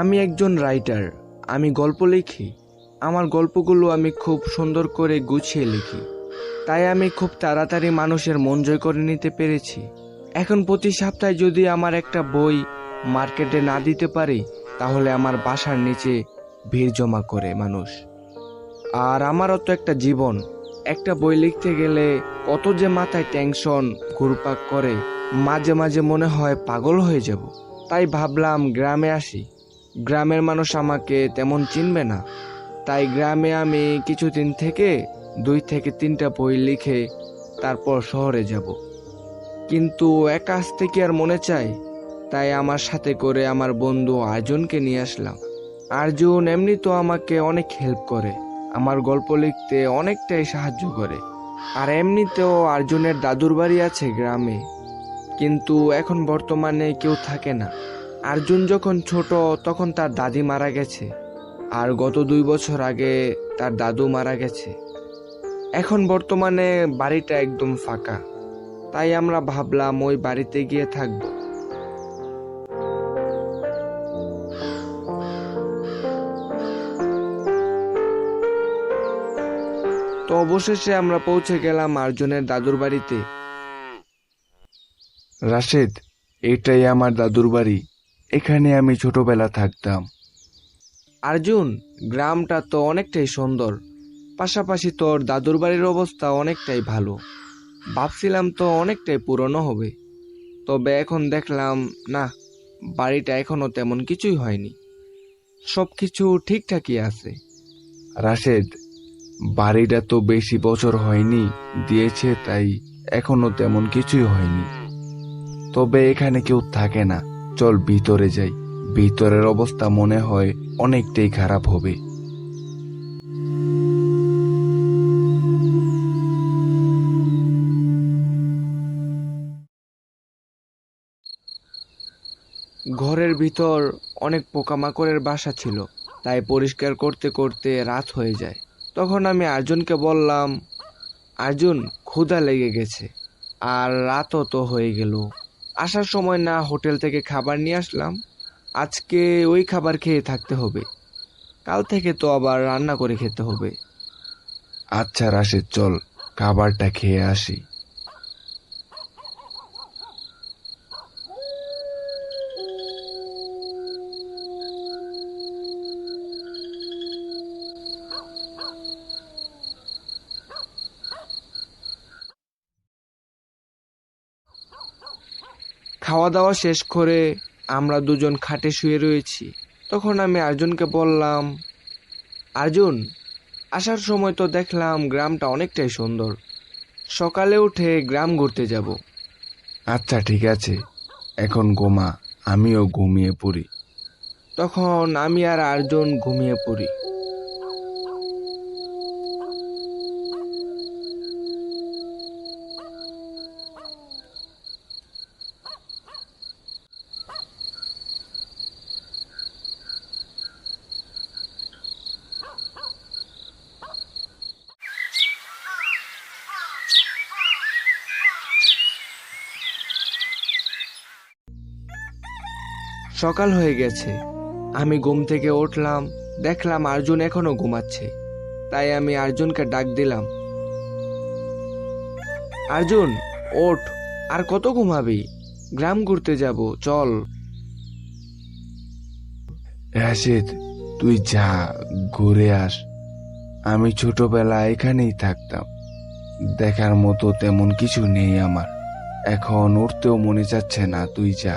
আমি একজন রাইটার। আমি গল্প লিখি। আমার গল্পগুলো আমি খুব সুন্দর করে গুছিয়ে লিখি, তাই আমি খুব তাড়াতাড়ি মানুষের মন জয় করে নিতে পেরেছি। এখন প্রতি সপ্তাহে যদি আমার একটা বই মার্কেটে না দিতে পারি, তাহলে আমার বাসার নিচে ভিড় জমা করে মানুষ। আর আমারও তো একটা জীবন। একটা বই লিখতে গেলে কত যে মাথায় টেনশন ঘুরপাক করে, মাঝে মাঝে মনে হয় পাগল হয়ে যাব। তাই ভাবলাম গ্রামে আসি। গ্রামের মানুষ আমাকে তেমন চিনবে না, তাই গ্রামে আমি কিছুদিন থেকে 2 থেকে 3টা বই লিখে তারপর শহরে যাব। কিন্তু একা আসতে কি আর মনে চায়? তাই আমার সাথে করে আমার বন্ধু আর্জুনকে নিয়ে আসলাম। আর্জুন এমনি তো আমাকে অনেক হেল্প করে, আমার গল্প লিখতে অনেকটাই সাহায্য করে। আর এমনিতেও আর্জুনের দাদুর বাড়ি আছে গ্রামে, কিন্তু এখন বর্তমানে কেউ থাকে না। আর্জুন যখন ছোট তখন তার দাদি মারা গেছে, আর গত 2 বছর আগে তার দাদু মারা গেছে। এখন বর্তমানে বাড়িটা একদম ফাঁকা, তাই আমরা ভাবলাম ওই বাড়িতে গিয়ে থাকবো। তো অবশেষে আমরা পৌঁছে গেলাম আর্জুনের দাদুর বাড়িতে। রাশেদ, এটাই আমার দাদুর বাড়ি। এখানে আমি ছোটবেলা থাকতাম। আর্জুন, গ্রামটা তো অনেকটাই সুন্দর, পাশাপাশি তোর দাদুর বাড়ির অবস্থা অনেকটাই ভালো। ভাবছিলাম তো অনেকটাই পুরনো হবে, তবে এখন দেখলাম না, বাড়িটা এখনো তেমন কিছুই হয়নি, সবকিছু ঠিকঠাকই আছে। রাশেদ, বাড়িটা তো বেশি বছর হয়নি দিয়েছে, তাই এখনো তেমন কিছুই হয়নি। তবে এখানে কেউ থাকে না। চল ভিতরে যাই। ভিতরের অবস্থা মনে হয় অনেকটাই খারাপ হবে। ঘরের ভিতর অনেক পোকামাকড়ের বাসা ছিল, তাই পরিষ্কার করতে করতে রাত হয়ে যায়। তখন আমি আর্জুনকে বললাম, আর্জুন, ক্ষুধা লেগে গেছে, আর রাতও তো হয়ে গেল। আসার সময় না হোটেল থেকে খাবার নিয়ে আসলাম, আজকে ওই খাবার খেয়ে থাকতে হবে, কাল থেকে তো আবার রান্না করে খেতে হবে। আচ্ছা রাশেদ, চল খাবারটা খেয়ে আসি। খাওয়া দাওয়া শেষ করে আমরা দুজন খাটে শুয়ে রয়েছি। তখন আমি আর্জুনকে বললাম, আর্জুন, আসার সময় তো দেখলাম গ্রামটা অনেকটাই সুন্দর, সকালে উঠে গ্রাম ঘুরতে যাব। আচ্ছা ঠিক আছে, এখন ঘুমা, আমিও ঘুমিয়ে পড়ি। তখন আমি আর আর্জুন ঘুমিয়ে পড়ি। সকাল হয়ে গেছে, আমি ঘুম থেকে উঠলাম, দেখলাম আর্জুন এখনো ঘুমাচ্ছে। তাই আমি আর্জুনকে ডাক দিলাম, আর্জুন, ওঠ, আর কত ঘুমাবি? গ্রাম ঘুরতে যাব, চল। রাশেদ, তুই যা, ঘুরে আস। আমি ছোটবেলায় এখানেই থাকতাম। দেখার মতো তেমন কিছু নেই আমার। এখন উঠতেও মনে চাচ্ছে না, তুই যা।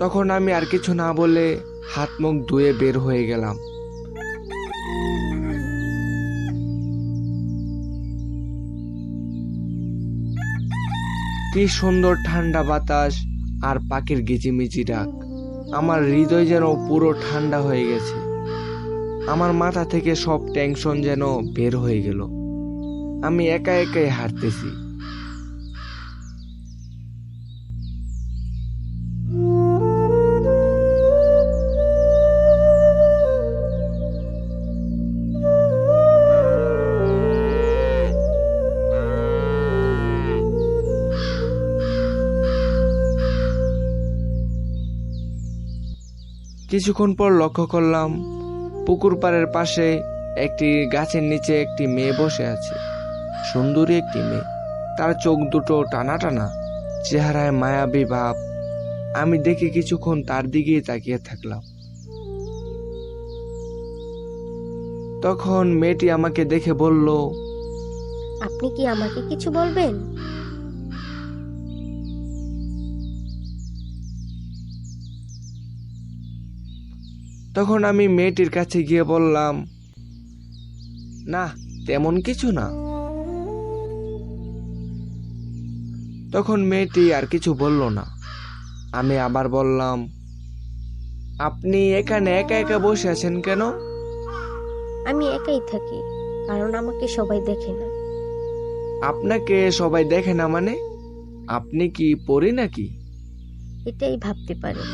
তখন আমি আর কিছু না বলে হাত মুখ ধুয়ে বের হয়ে গেলাম। কি সুন্দর ঠান্ডা বাতাস আর পাখির কিচিমিচি ডাক, আমার হৃদয় যেন পুরো ঠান্ডা হয়ে গেছে। আমার মাথা থেকে সব টেনশন যেন বের হয়ে গেল। আমি একা একাই হাঁটতেছি। কিছুক্ষণ পর লক্ষ্য করলাম পুকুর পাড়ের পাশে একটি গাছের নিচে একটি মেয়ে বসে আছে। সুন্দরী একটি মেয়ে, তার চোখ দুটো টানা টানা, চেহারায় মায়াবী ভাব। আমি দেখে কিছুক্ষণ তার দিকেই তাকিয়ে থাকলাম। তখন মেয়েটি আমাকে দেখে বলল, আপনি কি আমাকে কিছু বলবেন? তখন আমি মেয়েটির কাছে গিয়ে বললাম, না, তেমন কিছু না। তখন মেয়েটি আর কিছু বলল না। আমি আবার বললাম, আপনি এখানে একা একা বসে আছেন কেন? আমি একাই থাকি, কারণ আমাকে সবাই দেখে না। আপনাকে সবাই দেখে না মানে? আপনি কি পড়ি নাকি? এটাই ভাবতে পারেন।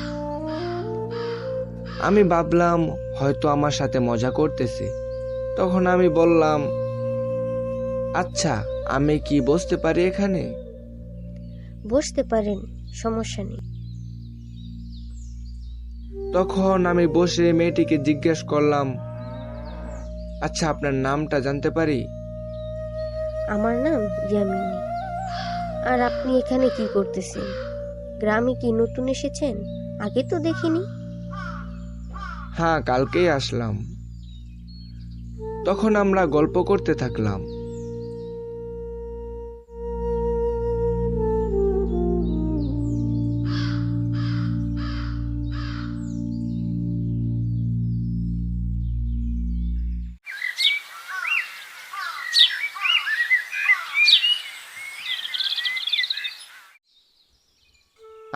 আমি ভাবলাম হয়তো আমার সাথে মজা করতেছে। তখন আমি বললাম, আচ্ছা, আমি কি বসতে পারি এখানে? বসতে পারেন, সমস্যা নেই। তখন আমি বসে মেয়েটিকে জিজ্ঞেস করলাম, আচ্ছা, আপনার নামটা জানতে পারি? আমার নাম ইয়ামিনী। আর আপনি এখানে কি করতেছেন? গ্রামে কি নতুন এসেছেন? আগে তো দেখিনি। হ্যাঁ, কালকেই আসলাম। তখন আমরা গল্প করতে থাকলাম।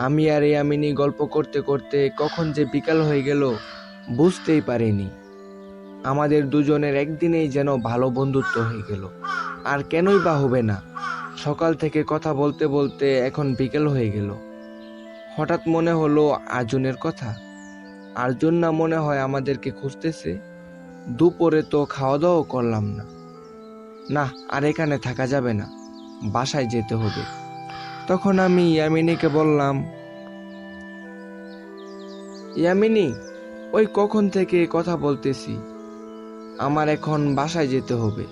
আমি আর ইয়ামিনী গল্প করতে করতে কখন যে বিকাল হয়ে গেল বুঝতেই পারিনি। আমাদের দুজনের একদিনেই যেন ভালো বন্ধুত্ব হয়ে গেল। আর কেনই বা হবে না? সকাল থেকে কথা বলতে বলতে এখন বিকেল হয়ে গেল। হঠাৎ মনে হলো আর্জুনের কথা। আর্জুন না মনে হয় আমাদেরকে খুঁজতেছে। দুপুরে তো খাওয়া দাওয়া করলাম না। না, আর এখানে থাকা যাবে না, বাসায় যেতে হবে। তখন আমি ইয়ামিনীকে বললাম, ইয়ামিনী, ওই কখন থেকে কথা বলতেছি, আমার এখন বাসায় যেতে হবে।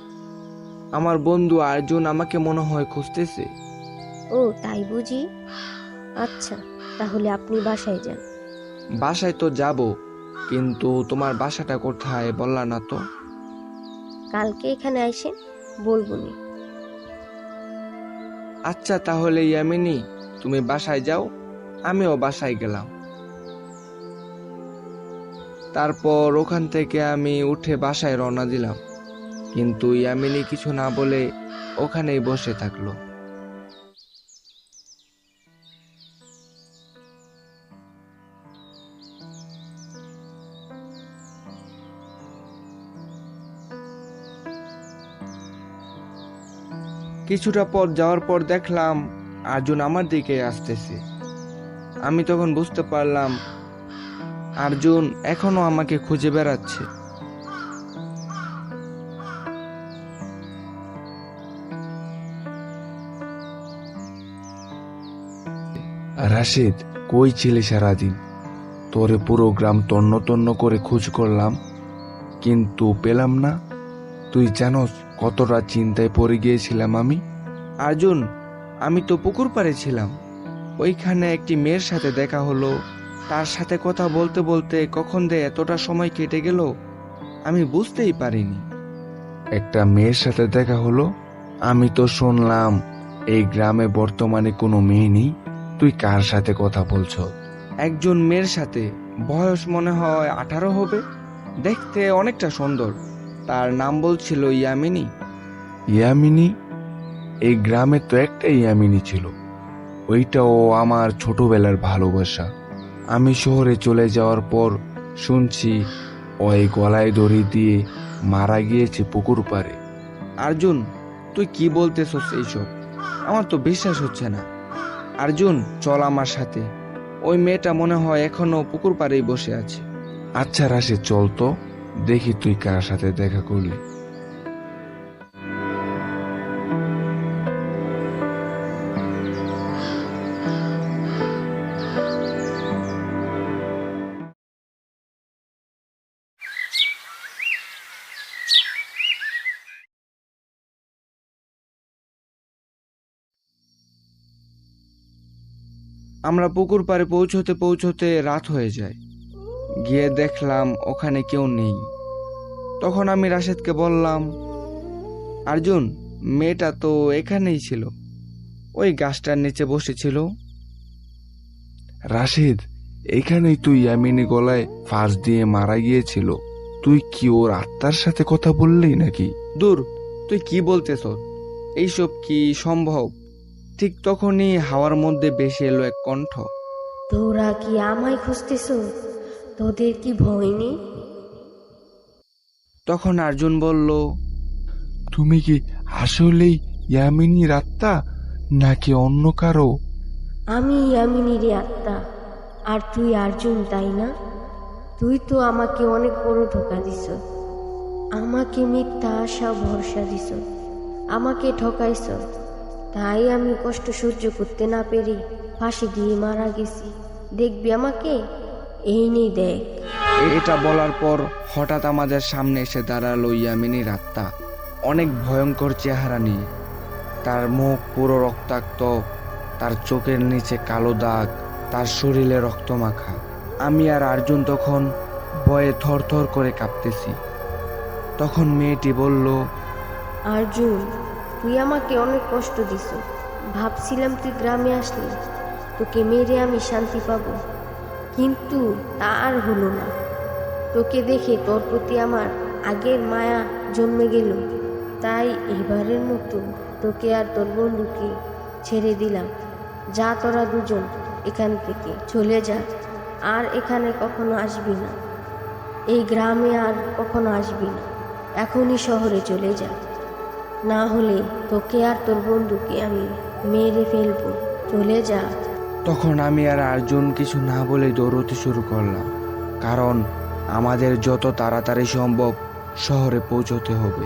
আমার বন্ধু আর্জুন আমাকে মনে হয় খুঁজতেছে। ও তাই বুঝি? আচ্ছা, তাহলে আপনি বাসায় যান। বাসায় তো যাব, কিন্তু তোমার বাসাটা কোথায় বললা না তো? কালকে এখানে আইসেন, বলবনি। আচ্ছা, তাহলে ইয়ামিনী, তুমি বাসায় যাও, আমিও বাসায় গেলাম। তারপর ওখান থেকে আমি উঠে বাসায় রওনা দিলাম, কিন্তু ইয়ামিনী কিছু না বলে ওখানেই বসে থাকলো। কিছুটা পথ যাওয়ার পর দেখলাম আর্জুন আমার দিকে আসতেছে। আমি তখন বুঝতে পারলাম আর্জুন এখনো আমাকে খুঁজে বেড়াচ্ছে। রাশেদ, কই ছিলি সারাদিন? তোরে পুরো গ্রাম তন্ন তন্ন করে খোঁজ করলাম, কিন্তু পেলাম না। তুই জানোস কতটা চিন্তায় পড়ে গিয়েছিলাম আমি। আর্জুন, আমি তো পুকুর পাড়ে ছিলাম। ওইখানে একটি মেয়ের সাথে দেখা হলো। তার সাথে কথা বলতে বলতে কখন যে এতটা সময় কেটে গেল আমি বুঝতেই পারিনি। একটা মেয়ের সাথে দেখা হলো? আমি তো শুনলাম এই গ্রামে বর্তমানে কোনো মেয়ে নেই। তুই কার সাথে কথা বলছ? একজন মেয়ের সাথে, বয়স মনে হয় 18 হবে, দেখতে অনেকটা সুন্দর। তার নাম বলছিল ইয়ামিনী। ইয়ামিনী? এই গ্রামে তো একটা ইয়ামিনী ছিল, ওইটাও আমার ছোটবেলার ভালোবাসা। আমি শহরে চলে যাওয়ার পর শুনছি ওই গলায় দড়ি দিয়ে মারা গিয়েছে পুকুর পাড়ে। আর্জুন, তুই কি বলতেছস এইসব? আমার তো বিশ্বাস হচ্ছে না। আর্জুন, চল আমার সাথে। ওই মেয়েটা মনে হয় এখনো পুকুর পাড়েই বসে আছে। আচ্ছা রাশে, চল তো, দেখি তুই কার সাথে দেখা করলি। আমরা পুকুর পাড়ে পৌঁছতে পৌঁছতে রাত হয়ে যায়। গিয়ে দেখলাম ওখানে কেউ নেই। তখন আমি রাশেদকে বললাম, অর্জুন, মেয়েটা তো এখানেই ছিল, ওই গাছটার নিচে বসেছিল। রাশেদ, এখানেই তুই ইয়ামিনী গলায় ফাঁস দিয়ে মারা গিয়েছিল। তুই কি ওর আত্মার সাথে কথা বললি নাকি? দূর, তুই কি বলতেছ? এইসব কি সম্ভব? ঠিক তখনই হাওয়ার মধ্যে ভেসে এলো এক কণ্ঠ। তোরা কি আমায় খুঁজতেছ? তোদের কি ভয় নেই? তখন অর্জুন বলল, তুমি কি আসলেই ইয়ামিনীর আত্মা নাকি অন্য কারো? আমি ইয়ামিনীর আত্মা, আর তুই অর্জুন, তাই না? তুই তো আমাকে অনেক বড় ধোঁকা দিস, আমাকে মিথ্যা আশা ভরসা দিস, আমাকে ঠকাইছ। তাই আমি কষ্ট সহ্য করতে না পেরে ফাঁসি দিয়ে মারা গেছি। দেখবি আমাকে? এই নেই দেখ। এটা বলার পর হঠাৎ আমাদের সামনে এসে দাঁড়ালো ইয়ামিনীর আত্মা, অনেক ভয়ঙ্কর চেহারা নিয়ে। তার মুখ পুরো রক্তাক্ত, তার চোখের নিচে কালো দাগ, তার শরীরে রক্তমাখা। আমি আর অর্জুন তখন ভয়ে থরথর করে কাঁপতেছি। তখন মেয়েটি বলল, অর্জুন, তুই আমাকে অনেক কষ্ট দিস। ভাবছিলাম তুই গ্রামে আসলে তোকে মেরে আমি শান্তি পাবো, কিন্তু তা আর হলো না। তোকে দেখে তোর প্রতি আমার আগের মায়া জন্মে গেল। তাই এবারের মতো তোকে আর তোর বন্ধুকে ছেড়ে দিলাম। যা, তোরা দুজন এখান থেকে চলে যা, আর এখানে কখনো আসবি না। এই গ্রামে আর কখনো আসবি না। এখনই শহরে চলে যা, না হলে তোকে আর তোর বন্ধুকে আমি মেরে ফেলবো। চলে যা। তখন আমি আর অর্জুন কিছু না বলে দৌড়তে শুরু করলাম, কারণ আমাদের যত তাড়াতাড়ি সম্ভব শহরে পৌঁছতে হবে।